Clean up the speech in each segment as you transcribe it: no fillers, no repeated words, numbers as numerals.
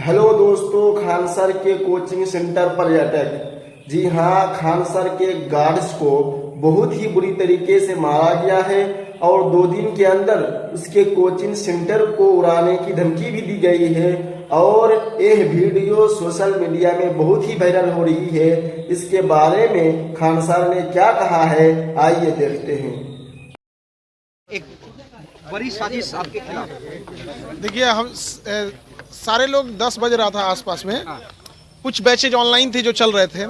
Hello दोस्तों, Khan sir के coaching centre पर अटैक। जी हाँ, खान सर के गार्ड्स को बहुत ही बुरी तरीके से मारा गया है और 2 दिन के अंदर उसके कोचिंग सेंटर को उड़ाने की धमकी भी दी गई है और यह वीडियो सोशल मीडिया में बहुत ही वायरल हो रही है। इसके बारे में खान सर ने क्या कहा है, आइए देखते हैं। एक बड़ी साजिश आपके खिलाफ। देखिए, हम सारे लोग 10 बज रहा था आसपास में। कुछ बैचेज ऑनलाइन थे जो चल रहे थे।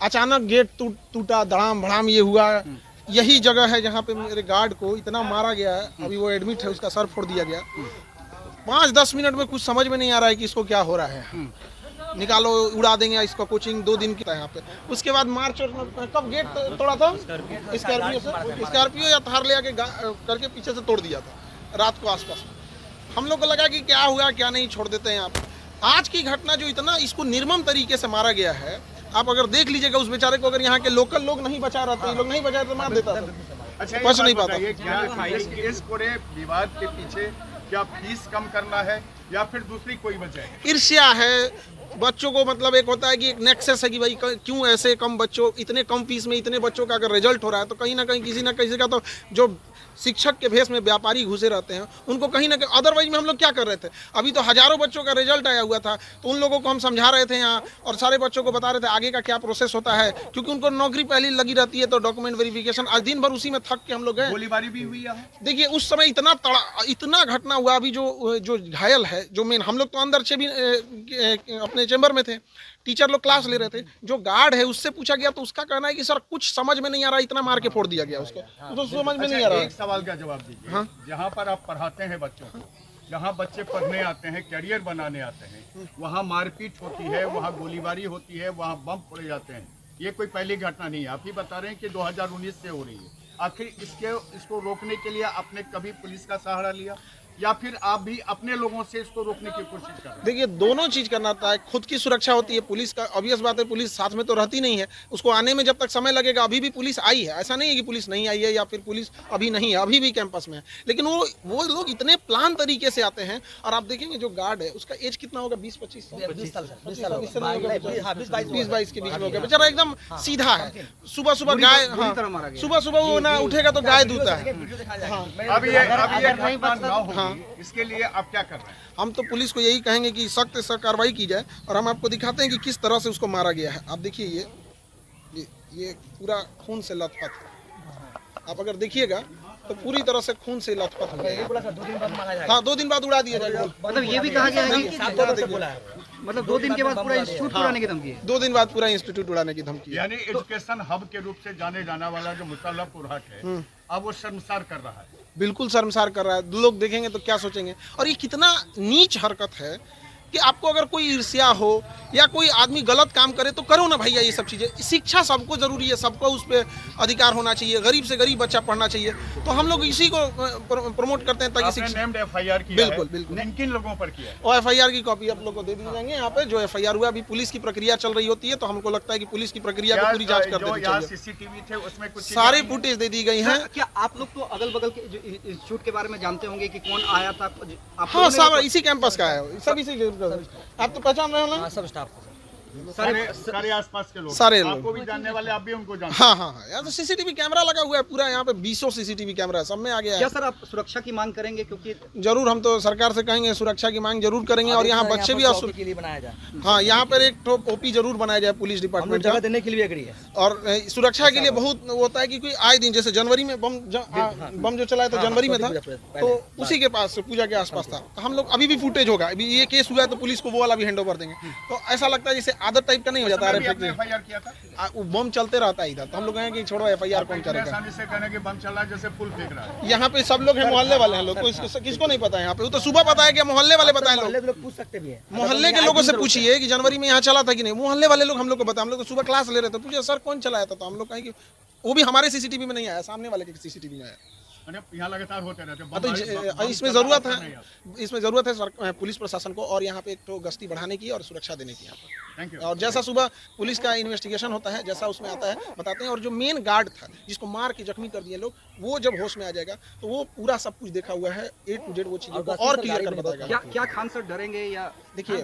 अचानक गेट टूटा, धड़ाम भड़ाम ये हुआ। यही जगह है जहाँ पे मेरे गार्ड को इतना मारा गया है। अभी वो एडमिट है, उसका सर फोड़ दिया गया। 5-10 मिनट में कुछ समझ में नहीं आ रहा है कि इसको क्या हो रहा है। निकालो, उड़ा देंगे इसका। कोचिंग 2 दिन की था यहाँ पे। उसके बाद मार्च कब गेट तोड़ा था? स्कॉर्पियो या थार ले आके करके पीछे से तोड़ दिया था रात को आसपास में। हम लोग को लगा कि क्या हुआ क्या नहीं, छोड़ देते हैं यहाँ पे। आज की घटना जो इतना इसको निर्मम तरीके से मारा गया है, आप अगर देख लीजिएगा उस बेचारे को, अगर यहाँ के लोकल लोग नहीं बचा रहते, लोग नहीं बचाए तो मार देता था। अच्छा, बच नहीं पाता। इस पूरे विवाद के पीछे क्या फीस कम करना है या फिर दूसरी कोई वजह है? ईर्ष्या है बच्चों को। मतलब एक होता है कि एक नेक्सस है कि भाई क्यों ऐसे कम बच्चों, इतने कम फीस में इतने बच्चों का अगर रिजल्ट हो रहा है तो कहीं ना कहीं किसी ना किसी का तो जो शिक्षक के भेष में व्यापारी घुसे रहते हैं उनको कहीं ना कहीं। अदरवाइज में हम लोग क्या कर रहे थे, अभी तो हजारों बच्चों का रिजल्ट आया हुआ था, तो उन लोगों को हम समझा रहे थे यहाँ और सारे बच्चों को बता रहे थे आगे का क्या प्रोसेस होता है, क्योंकि उनको नौकरी पहले लगी रहती है तो डॉक्यूमेंट वेरिफिकेशन। आज दिन भर उसी में थक के हम लोग गए। गोलीबारी भी हुई है। देखिए, उस समय इतना घटना हुआ। अभी जो घायल है, जो मेन, हम लोग तो अंदर से भी अपने चैम्बर में थे, टीचर लोग क्लास ले रहे थे। जो गार्ड है उससे पूछा गया तो उसका कहना है कि सर कुछ समझ में नहीं आ रहा, इतना मार के फोड़ दिया गया उसको। तो समझ में नहीं आ रहा। एक सवाल का जवाब दीजिए। हाँ? जहाँ पर आप पढ़ाते हैं बच्चों को, जहाँ बच्चे पढ़ने आते हैं, कैरियर बनाने आते हैं, वहाँ मारपीट होती है, वहाँ गोलीबारी होती है, वहाँ बम फोड़े जाते हैं। ये कोई पहली घटना नहीं है। आप ही बता रहे हैं कि 2019 से हो रही है। आखिर इसको रोकने के लिए आपने कभी पुलिस का सहारा लिया या फिर आप भी अपने लोगों से इसको रोकने की कोशिश कर रहे हैं? देखिए, दोनों चीज करना था। खुद की सुरक्षा होती है, पुलिस का ऑब्वियस बात है, पुलिस साथ में तो रहती नहीं है। उसको आने में जब तक समय लगेगा, अभी भी पुलिस आई है, ऐसा नहीं है कि पुलिस नहीं आई है या फिर पुलिस अभी नहीं है, अभी भी कैंपस में है। लेकिन वो लोग इतने प्लान तरीके से आते हैं। और आप देखेंगे जो गार्ड है उसका एज कितना होगा, 20-25 साल, 20-22 के बीच में होगा। बेचारा एकदम सीधा है। सुबह सुबह गाय, सुबह सुबह वो ना उठेगा तो गाय दूता है। अब ये घटना ना हो, इसके लिए आप क्या कर रहे हैं? हम तो पुलिस को यही कहेंगे कि सख्त से सख्त कार्रवाई की जाए और हम आपको दिखाते हैं कि किस तरह से उसको मारा गया है। आप देखिए, ये पूरा खून से लथपथ है। आप अगर देखिएगा तो पूरी तरह से खून से लथपथ हो गया। 2 दिन बाद उड़ा दिया जाएगा। मतलब ये भी कहा गया है कि मतलब 2 दिन के बाद पूरा इंस्टीट्यूट उड़ाने की धमकी है। 2 दिन बाद पूरा इंस्टीट्यूट उड़ाने की धमकी है। यानी एजुकेशन हब के रूप से जाने जाने वाला जो मुसल्लफपुर हक है, अब वो शर्मसार कर रहा है। बिल्कुल शर्मसार कर रहा है। लोग देखेंगे तो क्या सोचेंगे। और ये कितना नीच हरकत है कि आपको अगर कोई ईर्ष्या हो या कोई आदमी गलत काम करे तो करो ना भैया। ये सब चीज़ें, शिक्षा सबको जरूरी है, सबको उस पर अधिकार होना चाहिए। गरीब से गरीब बच्चा पढ़ना चाहिए, तो हम लोग इसी को प्रमोट करते हैं ताकि शिक्षा। FIR किया बिल्कुल है, बिल्कुल। किन लोगों पर किया है? और FIR की कॉपी आप लोग को दे दी जाएंगे। यहाँ पे जो FIR हुआ, अभी पुलिस की प्रक्रिया चल रही होती है, तो हमको लगता है कि पुलिस की प्रक्रिया को पूरी जांच कर देनी चाहिए। CCTV थे उसमें कुछ सारे फुटेज दे दी गई हैं। क्या आप लोग तो अगल बगल के जो इंस्टीट्यूट के बारे में जानते होंगे कि कौन आया था? हाँ, सब इसी कैंपस का है, सब इसी। आप तो पहचान रहे हो ना? सब स्टाफ सारे आसपास के लोग, सारे लोग आपको भी जानने वाले, आप भी उनको जानते हैं। हाँ, यार तो CCTV कैमरा लगा हुआ है पूरा यहाँ पे। 20 CCTV कैमरा है, सब में आ गया है। क्या सर आप सुरक्षा की मांग करेंगे? क्योंकि जरूर, हम तो सरकार से कहेंगे सुरक्षा की मांग जरूर करेंगे। और यहाँ बच्चे भी के लिए बनाया जाए। हाँ, यहाँ पर एक OP जरूर बनाया जाए पुलिस डिपार्टमेंट का, देने के लिए एग्री है। और सुरक्षा के लिए बहुत होता है कि कोई आए दिन, जैसे जनवरी में बम जो चलाया था जनवरी में था, तो उसी के पास पूजा के आसपास था। तो हम लोग अभी भी फुटेज होगा, अभी ये केस हुआ है तो पुलिस को वो वाला भी हैंड ओवर देंगे। तो ऐसा लगता है जैसे आदत टाइप का नहीं हो जाता है। FIR किया था, वो बम चलते रहता है इधर, तो हम लोग कहेंगे कि छोड़ो FIR कौन करेगा। आसानी से कहने कि बम चला जैसे फूल फेंक रहा है। यहाँ पे सब लोग हैं, मोहल्ले वाले हैं लोग, किसको नहीं पता है यहाँ पे? वो तो सुबह पता है कि मोहल्ले वाले बताएं। लोग पूछ सकते भी है, मोहल्ले के लोगों से पूछिए कि जनवरी में यहाँ चला था कि नहीं। मोहल्ले वाले लोग हम लोग को बताएं। हम लोग तो सुबह क्लास ले रहे थे, पूछे सर कौन चलाया था, तो हम लोग कहें कि वो भी हमारे CCTV में नहीं आया, सामने वाले के CCTV में आया। अरे यहाँ लगातार होते रहते हैं। तो बम इसमें ज़रूरत है, पुलिस प्रशासन को और यहाँ पे एक तो गश्ती बढ़ाने की और सुरक्षा देने की यहाँ पर। Thank you. और जैसा सुबह पुलिस का इन्वेस्टिगेशन होता है, जैसा उसमें आता है बताते हैं। और जो मेन गार्ड था जिसको मार के जख्मी कर दिए लोग, वो जब होश में आ जाएगा तो वो पूरा सब कुछ देखा हुआ है, A to Z वो चीज़ों को और क्लियर कर बताएगा। क्या खान सर डरेंगे या देखिए,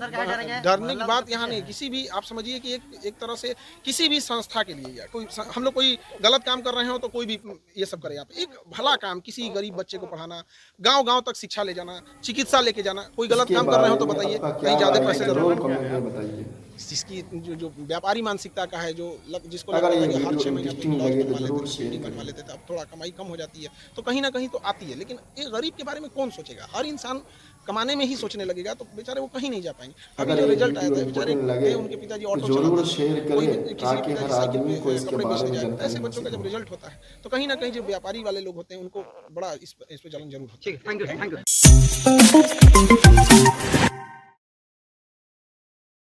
डरने की बात यहाँ नहीं, किसी भी आप समझिए कि एक तरह से किसी भी संस्था के लिए या कोई हम लोग कोई गलत काम कर रहे हो तो कोई भी ये सब करे। आप एक भला काम, किसी गरीब बच्चे को पढ़ाना, गांव-गांव तक शिक्षा ले जाना, चिकित्सा लेके जाना, कोई गलत काम कर रहे हो तो बताइए, कहीं ज़्यादा पैसे जरूर कमेंट में बताइए। जिसकी जो व्यापारी मानसिकता का है, जो जिसको अगर लगता ये है कि हर वीडियो 6 महीने इंटरेस्टिंग में लगे तो बनवा जरूर लेते, शेयर बनवा लेते थे, अब थोड़ा कमाई कम हो जाती है तो कहीं ना कहीं तो आती है। लेकिन एक गरीब के बारे में कौन सोचेगा? हर इंसान कमाने में ही सोचने लगेगा तो बेचारे वो कहीं नहीं जा पाएंगे। अभी अगर जो ये रिजल्ट आया था, वीडियो बेचारे इम्पोर्टेंट लगे उनके पिताजी तो ऑटो जरूर चलाते थे, शेयर कोई करें किसी ताकि पिताजी हर साइकिल आदमी को पे इसके कपड़े बारे बेचने में जाए। जानकारी ऐसे हो बच्चों का जब सके। रिजल्ट होता है तो कहीं ना कहीं जो व्यापारी वाले लोग होते हैं उनको बड़ा इस पे जलन जरूर होता है। ठीक है, थैंक यू।